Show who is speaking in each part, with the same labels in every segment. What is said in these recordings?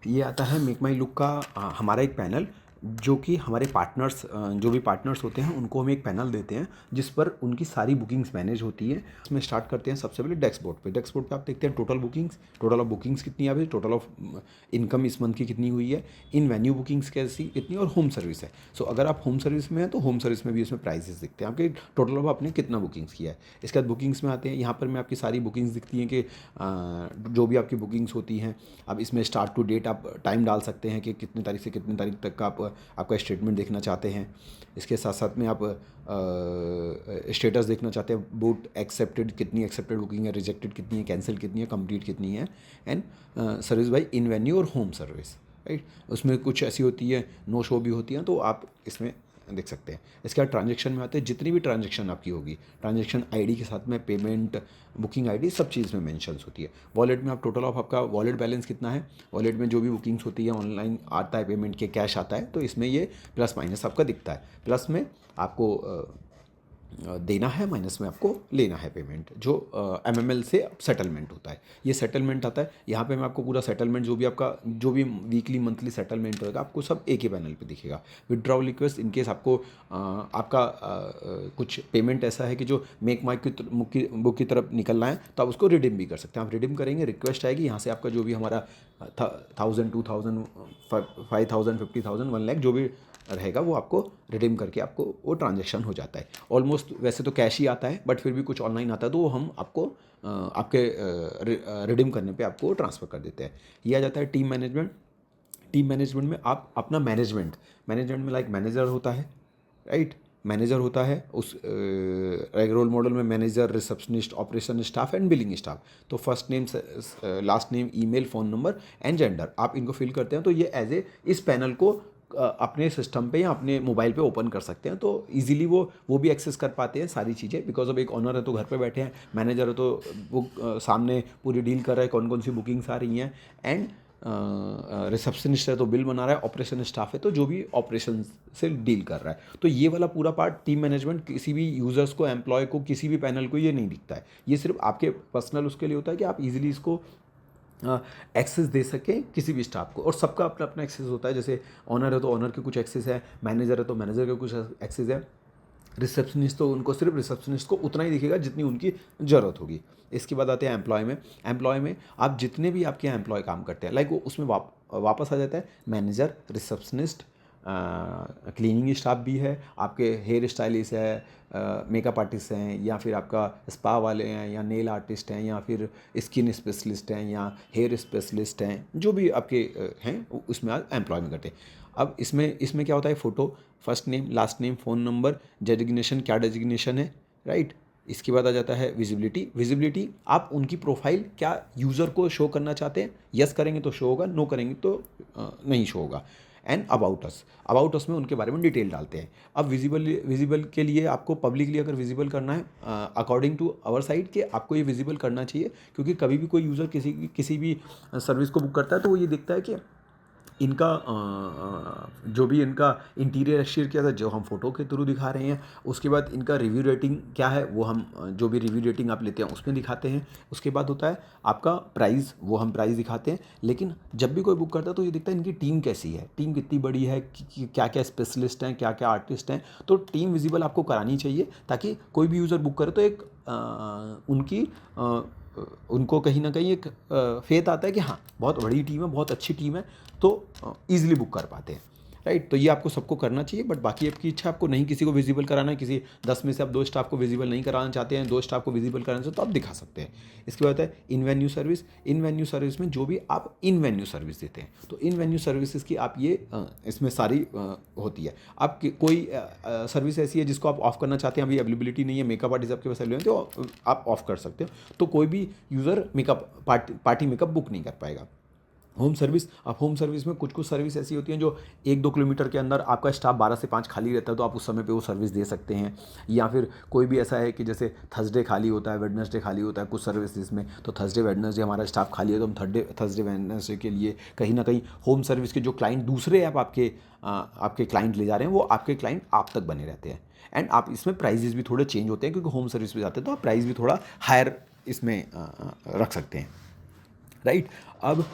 Speaker 1: ये आता है मेक माई लुक का हमारा एक पैनल, जो कि हमारे पार्टनर्स जो भी पार्टनर्स होते हैं उनको हम एक पैनल देते हैं जिस पर उनकी सारी बुकिंग्स मैनेज होती है। इसमें स्टार्ट करते हैं सबसे पहले डैशबोर्ड पे। डैशबोर्ड पे आप देखते हैं total bookings, total of bookings कितनी है, टोटल ऑफ इनकम इस मंथ की कितनी हुई है, इन वेन्यू बुकिंग्स कैसी कितनी, और होम सर्विस है। सो अगर आप होम सर्विस में हैं तो होम सर्विस में भी इसमें प्राइसेस दिखते हैं आपके, टोटल ऑफ आपने कितना बुकिंग्स किया है। इसके बाद बुकिंग्स में आते हैं, यहाँ पर मैं आपकी सारी बुकिंग्स दिखती हैं कि जो भी आपकी बुकिंग्स होती हैं। अब इसमें स्टार्ट टू डेट आप टाइम डाल सकते हैं कि कितनी तारीख से कितनी तारीख तक का आपका स्टेटमेंट देखना चाहते हैं। इसके साथ साथ में आप स्टेटस देखना चाहते हैं, बुक एक्सेप्टेड कितनी, एक्सेप्टेड बुकिंग है, रिजेक्टेड कितनी है, कैंसिल कितनी है, कंप्लीट कितनी है, and service by in venue और होम सर्विस, राइट। उसमें कुछ ऐसी होती है नो शो भी होती हैं, तो आप इसमें देख सकते हैं। इसके बाद ट्रांजेक्शन में आते हैं, जितनी भी ट्रांजेक्शन आपकी होगी, ट्रांजेक्शन आईडी के साथ में पेमेंट, बुकिंग आईडी, सब चीज़ में मेंशंस होती है। वॉलेट में आप टोटल ऑफ आपका वॉलेट बैलेंस कितना है, वॉलेट में जो भी बुकिंग्स होती है, ऑनलाइन आता है पेमेंट के, कैश आता है, तो इसमें ये प्लस माइनस आपका दिखता है। प्लस में आपको देना है, माइनस में आपको लेना है पेमेंट, जो MML से सेटलमेंट होता है। ये सेटलमेंट आता है, यहाँ पे मैं आपको पूरा सेटलमेंट जो भी आपका जो भी वीकली मंथली सेटलमेंट होगा आपको सब एक ही पैनल पे दिखेगा। विड्रॉल रिक्वेस्ट, इनकेस आपको आपका कुछ पेमेंट ऐसा है कि जो मेक माई की बुक की तरफ निकलना है, तो आप उसको रिडीम भी कर सकते हैं। आप रिडीम करेंगे, रिक्वेस्ट आएगी, यहाँ से आपका जो भी हमारा 1000 2000 5000 50,000 1 लाख जो भी रहेगा वो आपको रिडीम करके आपको वो ट्रांजेक्शन हो जाता है। ऑलमोस्ट वैसे तो कैश ही आता है, बट फिर भी कुछ ऑनलाइन आता है तो वो हम आपको आपके रिडीम करने पे आपको ट्रांसफ़र कर देते हैं। ये आ जाता है टीम मैनेजमेंट। टीम मैनेजमेंट में आप अपना मैनेजमेंट में लाइक मैनेजर होता है, राइट। मैनेजर होता है, उस रोल मॉडल में manager, receptionist, operation staff and billing staff. तो first name, last name, email, phone number and gender आप इनको फिल करते हैं, तो ये एज ए इस पैनल को अपने सिस्टम पे या अपने मोबाइल पे ओपन कर सकते हैं, तो इजीली वो भी एक्सेस कर पाते हैं सारी चीज़ें। बिकॉज अब एक ऑनर है तो घर पे बैठे हैं, मैनेजर है तो वो सामने पूरी डील कर रहा है कौन कौन सी बुकिंग्स आ रही हैं, एंड रिसेप्शनिस्ट है तो बिल बना रहा है, ऑपरेशन स्टाफ है तो जो भी ऑपरेशन से डील कर रहा है। तो ये वाला पूरा पार्ट टीम मैनेजमेंट किसी भी यूज़र्स को, एम्प्लॉय को, किसी भी पैनल को ये नहीं दिखता है। ये सिर्फ आपके पर्सनल उसके लिए होता है कि आप इजीली इसको एक्सेस दे सकें किसी भी स्टाफ को, और सबका अपना अपना एक्सेस होता है। जैसे ऑनर है तो ऑनर के कुछ एक्सेस है, मैनेजर है तो मैनेजर के कुछ एक्सेस है, रिसेप्शनिस्ट तो उनको सिर्फ रिसेप्शनिस्ट को उतना ही दिखेगा जितनी उनकी ज़रूरत होगी। इसके बाद आते हैं एम्प्लॉय में। एम्प्लॉय में आप जितने भी आपके यहाँ एम्प्लॉय काम करते हैं, लाइक वो उसमें वापस आ जाता है मैनेजर, रिसेप्शनिस्ट, क्लीनिंग स्टाफ भी है, आपके हेयर स्टाइलिस्ट है, मेकअप आर्टिस्ट हैं, या फिर आपका स्पा वाले हैं, या नेल आर्टिस्ट हैं, या फिर स्किन स्पेशलिस्ट हैं, या हेयर स्पेशलिस्ट हैं, जो भी आपके हैं उसमें आप एम्प्लॉय में करते हैं। अब इसमें क्या होता है, photo, first name, last name, phone number, designation, क्या डेजिग्नेशन है, राइट। इसके बाद आ जाता है विजिबिलिटी। विजिबिलिटी आप उनकी प्रोफाइल क्या यूज़र को शो करना चाहते हैं, यस करेंगे तो शो होगा, नो करेंगे तो नहीं शो होगा। एंड अबाउट अस में उनके बारे में डिटेल डालते हैं। अब विजिबल के लिए आपको पब्लिकली अगर विजिबल करना है, अकॉर्डिंग टू आवर साइड कि आपको ये विजिबल करना चाहिए, क्योंकि कभी भी कोई यूज़र किसी भी सर्विस को बुक करता है तो वो ये देखता है कि इनका जो भी इनका इंटीरियर एक्सटीरियर क्या था, जो हम फोटो के थ्रू दिखा रहे हैं, उसके बाद इनका रिव्यू रेटिंग क्या है, वो हम जो भी रिव्यू रेटिंग आप लेते हैं उसमें दिखाते हैं। उसके बाद होता है आपका प्राइस, वो हम प्राइस दिखाते हैं। लेकिन जब भी कोई बुक करता है तो ये दिखता है इनकी टीम कैसी है, टीम कितनी बड़ी है, क्या क्या स्पेशलिस्ट हैं, क्या क्या आर्टिस्ट हैं। तो टीम विजिबल आपको करानी चाहिए, ताकि कोई भी यूज़र बुक करे तो एक उनको कहीं ना कहीं एक फेथ आता है कि हाँ बहुत बड़ी टीम है, बहुत अच्छी टीम है, तो ईजिली बुक कर पाते हैं, राइट। तो ये आपको सबको करना चाहिए, बट बाकी आपकी इच्छा, आपको नहीं किसी को विजिबल कराना है, किसी 10 में से आप 2 स्टाफ को विजिबल नहीं कराना चाहते हैं, 2 स्टाफ को विजिबल कराना चाहते हैं, तो आप दिखा सकते हैं। इसके बाद है इन वेन्यू सर्विस। इन वेन्यू सर्विस में जो भी आप इन वेन्यू सर्विस देते हैं, तो इन वेन्यू सर्विसेज की आप ये इसमें सारी होती है। आप कोई सर्विस ऐसी है जिसको आप ऑफ करना चाहते हैं, अभी अवेलेबिलिटी नहीं है, मेकअप आर्टिस्ट आपके पास अवेलेबल है, तो आप ऑफ कर सकते हो। तो कोई भी user makeup party makeup book नहीं कर पाएगा। होम सर्विस, अब होम सर्विस में कुछ सर्विस ऐसी होती हैं जो 1-2 किलोमीटर के अंदर आपका स्टाफ 12 से 5 खाली रहता है, तो आप उस समय पे वो सर्विस दे सकते हैं। या फिर कोई भी ऐसा है कि जैसे थर्सडे खाली होता है, वेडनेसडे खाली होता है कुछ सर्विसेज में, तो थर्सडे वेडनेसडे हमारा स्टाफ खाली है, तो हम थर्सडे वेडनेसडे के लिए कहीं ना कहीं होम सर्विस के जो क्लाइंट दूसरे ऐप आपके क्लाइंट ले जा रहे हैं, वो आपके क्लाइंट आप तक बने रहते हैं। एंड आप इसमें प्राइजेस भी थोड़े चेंज होते हैं, क्योंकि होम सर्विस पे जाते हैं तो आप प्राइस भी थोड़ा हायर इसमें रख सकते हैं, राइट। अब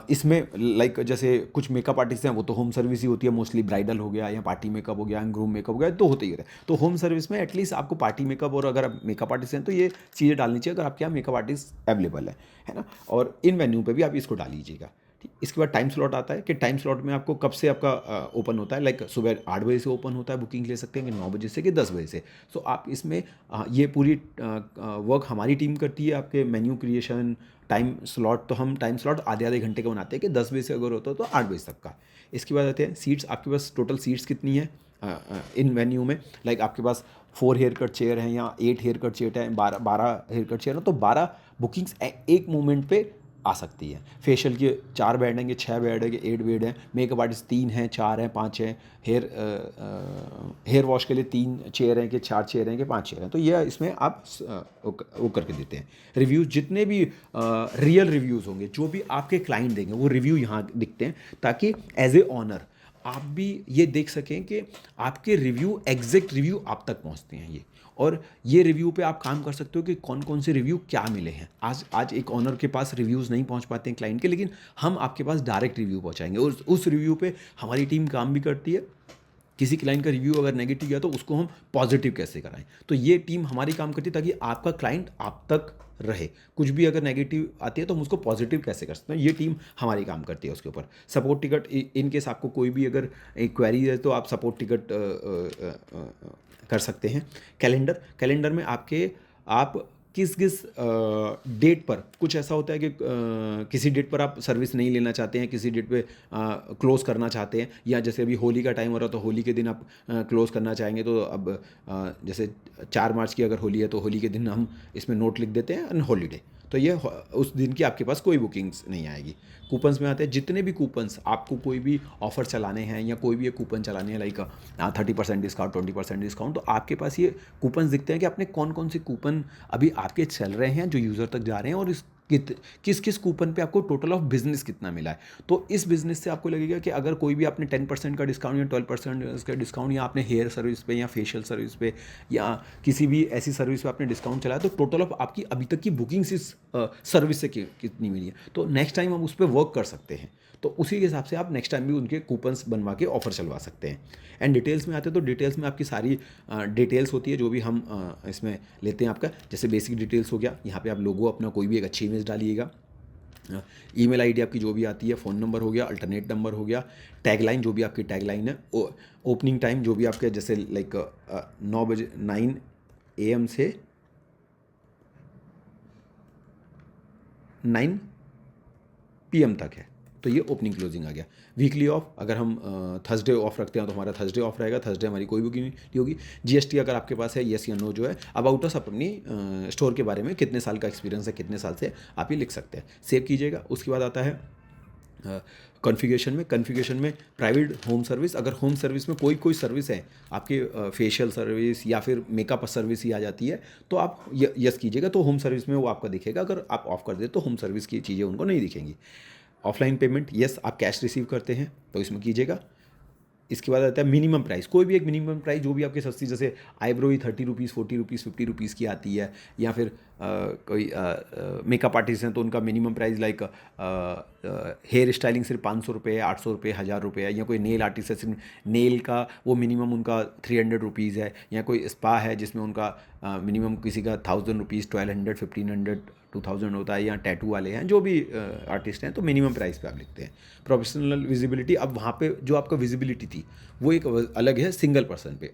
Speaker 1: इसमें लाइक जैसे कुछ मेकअप आर्टिस्ट हैं, वो तो होम सर्विस ही होती है मोस्टली, ब्राइडल हो गया या पार्टी मेकअप हो गया, ग्रूम मेकअप हो गया, तो होते ही होता है। तो होम सर्विस में एटलीस्ट आपको पार्टी मेकअप, और अगर आप मेकअप आर्टिस्ट हैं तो ये चीज़ें डालनी चाहिए अगर आपके यहाँ मेकअप आर्टिस्ट अवेलेबल है ना। और इन वेन्यू पे भी आप इसको डाल लीजिएगा। ठीक, इसके बाद टाइम स्लॉट आता है कि टाइम स्लॉट में आपको कब से आपका ओपन होता है, लाइक सुबह 8 बजे से ओपन होता है, बुकिंग ले सकते हैं कि 9 बजे से कि 10 बजे से। सो आप इसमें ये पूरी वर्क हमारी टीम करती है, आपके मेन्यू क्रिएशन, टाइम स्लॉट। तो हम टाइम स्लॉट आधे आधे घंटे का बनाते हैं कि 10 बजे से अगर होता है तो 8 बजे तक का। इसके बाद आते हैं सीट्स। आपके पास टोटल सीट्स कितनी है इन वेन्यू में, लाइक आपके पास 4 हेयर कट चेयर हैं या 8 हेयर कट चेयर हैं, 12 हेयर कट चेयर है, तो 12 बुकिंग्स एक मोमेंट पे आ सकती है। फेशियल के 4 बेड हैं, 6 बेड है, 8 बेड हैं, मेकअप आर्टिस्ट 3 हैं, 4 हैं, 5 हैं, हेयर वॉश के लिए 3 चेयर हैं कि 4 चेयर हैं कि 5 चेयर हैं। तो ये इसमें आप वो करके देते हैं। रिव्यूज़ जितने भी रियल रिव्यूज़ होंगे, जो भी आपके क्लाइंट देंगे, वो रिव्यू यहाँ दिखते हैं, ताकि एज ए ऑनर आप भी ये देख सकें कि आपके रिव्यू, एग्जैक्ट रिव्यू आप तक पहुँचते हैं ये। और ये रिव्यू पे आप काम कर सकते हो कि कौन कौन से रिव्यू क्या मिले हैं। आज एक ऑनर के पास रिव्यूज़ नहीं पहुंच पाते हैं क्लाइंट के, लेकिन हम आपके पास डायरेक्ट रिव्यू पहुंचाएंगे, और उस रिव्यू पे हमारी टीम काम भी करती है। किसी क्लाइंट का रिव्यू अगर नेगेटिव गया तो उसको हम पॉजिटिव कैसे कराएं, तो ये टीम हमारी काम करती है ताकि आपका क्लाइंट आप तक रहे। कुछ भी अगर नेगेटिव आती है तो हम उसको पॉजिटिव कैसे कर सकते हैं, ये टीम हमारी काम करती है उसके ऊपर। सपोर्ट टिकट, इन केस आपको कोई भी अगर एक क्वेरी है तो आप सपोर्ट टिकट कर सकते हैं। कैलेंडर में आप किस किस डेट पर, कुछ ऐसा होता है कि किसी डेट पर आप सर्विस नहीं लेना चाहते हैं, किसी डेट पे क्लोज़ करना चाहते हैं, या जैसे अभी होली का टाइम हो रहा है तो होली के दिन आप क्लोज़ करना चाहेंगे, तो अब जैसे 4 मार्च की अगर होली है तो होली के दिन हम इसमें नोट लिख देते हैं अन हॉलीडे, तो ये उस दिन की आपके पास कोई बुकिंग्स नहीं आएगी। कूपन्स में आते हैं, जितने भी कूपन्स आपको कोई भी ऑफ़र चलाने हैं या कोई भी एक कूपन चलाने हैं, लाइक 30% डिस्काउंट, 20% डिस्काउंट, तो आपके पास ये कूपन्स दिखते हैं कि आपने कौन कौन से कूपन अभी आपके चल रहे हैं जो यूज़र तक जा रहे हैं, और किस किस कूपन पे आपको टोटल ऑफ बिजनेस कितना मिला है। तो इस बिजनेस से आपको लगेगा कि अगर कोई भी आपने 10% का डिस्काउंट या 12% का डिस्काउंट, या आपने हेयर सर्विस पे या फेशियल सर्विस पे या किसी भी ऐसी सर्विस पे आपने डिस्काउंट चलाया, तो टोटल ऑफ आपकी अभी तक की बुकिंग्स इस सर्विस से कितनी मिली है, तो नेक्स्ट टाइम हम उस पर वर्क कर सकते हैं। तो उसी के हिसाब से आप नेक्स्ट टाइम भी उनके कूपन्स बनवा के ऑफर चलवा सकते हैं। एंड डिटेल्स में आते हैं तो डिटेल्स में आपकी सारी डिटेल्स होती है जो भी हम इसमें लेते हैं आपका। जैसे बेसिक डिटेल्स हो गया, यहाँ पे आप लोगो अपना कोई भी एक अच्छी इमेज डालिएगा, ईमेल आईडी आपकी जो भी आती है, फ़ोन नंबर हो गया, अल्टरनेट नंबर हो गया, टैगलाइन जो भी आपकी टैगलाइन है, ओपनिंग टाइम जो भी आपके जैसे लाइक 9 बजे 9 AM से 9 PM तक है, तो ये ओपनिंग क्लोजिंग आ गया। वीकली ऑफ, अगर हम थर्सडे ऑफ रखते हैं तो हमारा थर्सडे ऑफ रहेगा, थर्सडे हमारी कोई बुकिंग नहीं होगी। जीएसटी अगर आपके पास है, येस या नो जो है, अबाउट अस अपनी स्टोर के बारे में कितने साल का एक्सपीरियंस है, कितने साल से आप ये लिख सकते हैं, सेव कीजिएगा। उसके बाद आता है कॉन्फ़िगरेशन में प्राइवेट होम सर्विस। अगर होम सर्विस में कोई सर्विस है आपके, फेशियल सर्विस या फिर मेकअप सर्विस ही आ जाती है, तो आप यस कीजिएगा, तो होम सर्विस में वो आपका दिखेगा। अगर आप ऑफ कर दे तो होम सर्विस की चीज़ें उनको नहीं दिखेंगी। ऑफलाइन पेमेंट, यस आप कैश रिसीव करते हैं तो इसमें कीजिएगा। इसके बाद आता है मिनिमम प्राइस, कोई भी एक मिनिमम प्राइस जो भी आपकी सस्ती, जैसे आईब्रो ही 30 रुपीज़, 40 रुपीज़, 50 रुपीज़ की आती है, या फिर कोई मेकअप आर्टिस्ट हैं तो उनका minimum price like hair styling सिर्फ 500 रुपये, 800 रुपये, 1000 रुपये है, या कोई नेल आर्टिस्ट है सिर्फ नेल का वो मिनिमम उनका 300 रुपीज़ है, या कोई स्पा है जिसमें उनका मिनिमम किसी का 1000 रुपीज़, 1200, 1500, 2000 होता है, या टैटू वाले हैं जो भी आर्टिस्ट हैं, तो मिनिमम प्राइस पे आप लिखते हैं। प्रोफेशनल विजिबिलिटी, अब वहाँ पे जो आपका विजिबिलिटी थी वो एक अलग है सिंगल पर्सन पे।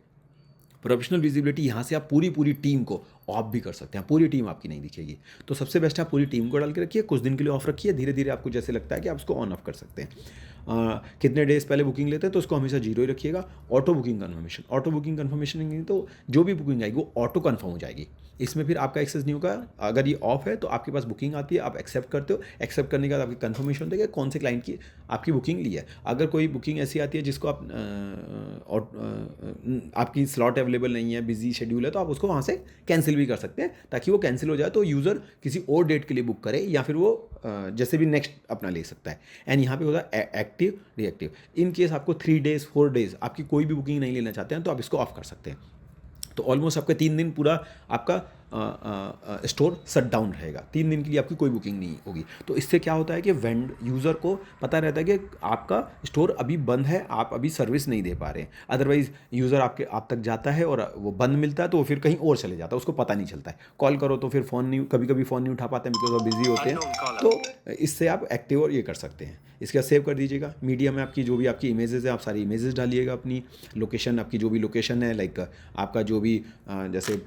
Speaker 1: प्रोफेशनल विजिबिलिटी, यहाँ से आप पूरी टीम को ऑफ भी कर सकते हैं, पूरी टीम आपकी नहीं दिखेगी, तो सबसे बेस्ट है आप पूरी टीम को डाल के रखिए, कुछ दिन के लिए ऑफ रखिए, धीरे धीरे आपको जैसे लगता है कि आप उसको ऑन ऑफ कर सकते हैं। कितने डेज पहले बुकिंग लेते हैं तो उसको हमेशा 0 ही रखिएगा। ऑटो बुकिंग कन्फर्मेशन नहीं, तो जो भी बुकिंग आएगी वो ऑटो कन्फर्म हो जाएगी, इसमें फिर आपका एक्सेस नहीं होगा। अगर ये ऑफ है तो आपके पास बुकिंग आती है, आप एक्सेप्ट करते हो, एक्सेप्ट करने के बाद आपकी कन्फर्मेशन होती है कि कौन से क्लाइंट की आपकी बुकिंग ली है। अगर कोई बुकिंग ऐसी आती है जिसको आप आपकी स्लॉट अवेलेबल नहीं है, बिजी शेड्यूल है, तो आप उसको वहाँ से कैंसिल भी कर सकते हैं, ताकि वो कैंसिल हो जाए तो यूज़र किसी और डेट के लिए बुक करे, या फिर वो जैसे भी नेक्स्ट अपना ले सकता है। एंड यहाँ पे होता है एक्टिव रिएक्टिव। इन केस आपको 3 डेज 4 डेज आपकी कोई भी बुकिंग नहीं लेना चाहते हैं तो आप इसको ऑफ कर सकते हैं। तो ऑलमोस्ट आपका 3 दिन पूरा आपका स्टोर शट डाउन रहेगा, 3 दिन के लिए आपकी कोई बुकिंग नहीं होगी। तो इससे क्या होता है कि यूज़र को पता रहता है कि आपका स्टोर अभी बंद है, आप अभी सर्विस नहीं दे पा रहे हैं। अदरवाइज़ यूज़र आप तक जाता है और वो बंद मिलता है तो वो फिर कहीं और चले जाता है, उसको पता नहीं चलता है। कॉल करो तो फिर कभी कभी फ़ोन नहीं उठा पाते हैं बिकॉज वो बिज़ी होते हैं। तो इससे आप एक्टिव और ये कर सकते हैं। इसके बाद सेव कर दीजिएगा। मीडिया में आपकी जो भी आपकी इमेजेस है, आप सारी इमेजेस डालिएगा, अपनी लोकेशन, आपकी जो भी लोकेशन है, लाइक आपका जो भी जैसे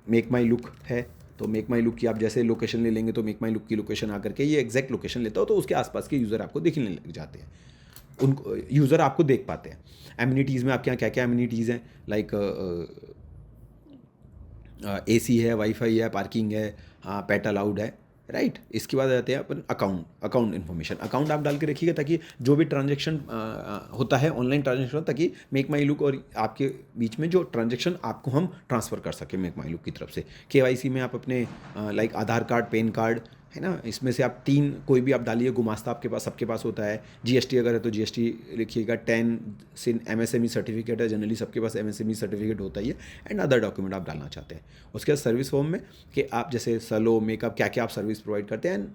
Speaker 1: मेक माई लुक है तो मेक माई लुक की आप जैसे लोकेशन ले लेंगे तो मेक माई लुक की लोकेशन आकर के ये एग्जैक्ट लोकेशन लेता हो तो उसके आसपास के यूज़र आपको दिखने लग जाते हैं, उनको यूज़र आपको देख पाते हैं। एमिनिटीज़ में आपके यहाँ क्या क्या एमिनिटीज़ हैं, लाइक AC है, वाईफाई है, पार्किंग है, हाँ पेट अलाउड है, राइट। इसके बाद आते हैं अपन अकाउंट इन्फॉर्मेशन। अकाउंट आप डाल के रखिएगा ताकि जो भी ट्रांजेक्शन होता है ऑनलाइन ट्रांजेक्शन, ताकि मेक माई लुक और आपके बीच में जो ट्रांजेक्शन आपको हम ट्रांसफ़र कर सकें मेक माई लुक की तरफ से। KYC में आप अपने लाइक आधार कार्ड, पैन कार्ड है ना, इसमें से आप 3 कोई भी आप डालिए, गुमास्ता आपके पास सबके पास होता है। GST अगर है तो GST लिखिएगा। 10 सिन MSME सर्टिफिकेट है, जनरली सबके पास MSME सर्टिफिकेट होता ही है। एंड अदर डॉक्यूमेंट आप डालना चाहते हैं। उसके बाद सर्विस फॉर्म में कि आप जैसे सलो, मेकअप, क्या क्या आप सर्विस प्रोवाइड करते हैं, एंड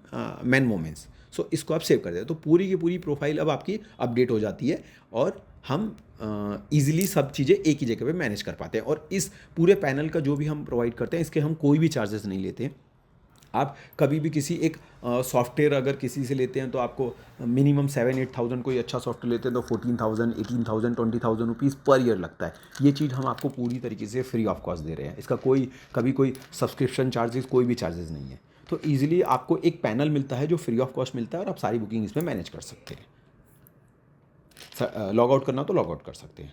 Speaker 1: मैन मोमेंट्स। सो इसको आप सेव कर देते हैं तो पूरी की पूरी प्रोफाइल अब आपकी अपडेट हो जाती है और हम ईजिली सब चीज़ें एक ही जगह पे मैनेज कर पाते हैं। और इस पूरे पैनल का जो भी हम प्रोवाइड करते हैं इसके हम कोई भी चार्जेस नहीं लेते हैं। आप कभी भी किसी एक सॉफ्टवेयर अगर किसी से लेते हैं तो आपको मिनिमम 7-8 थाउजेंड, कोई अच्छा सॉफ्टवेयर लेते हैं तो 14,000, 18,000, 20,000 रुपीज़ पर ईयर लगता है। ये चीज़ हम आपको पूरी तरीके से फ्री ऑफ कॉस्ट दे रहे हैं। इसका कोई सब्सक्रिप्शन चार्जेस, कोई भी चार्जेस नहीं है। तो ईजिली आपको एक पैनल मिलता है जो फ्री ऑफ कॉस्ट मिलता है और आप सारी बुकिंग इसमें मैनेज कर सकते हैं। लॉग आउट करना तो लॉग आउट कर सकते हैं।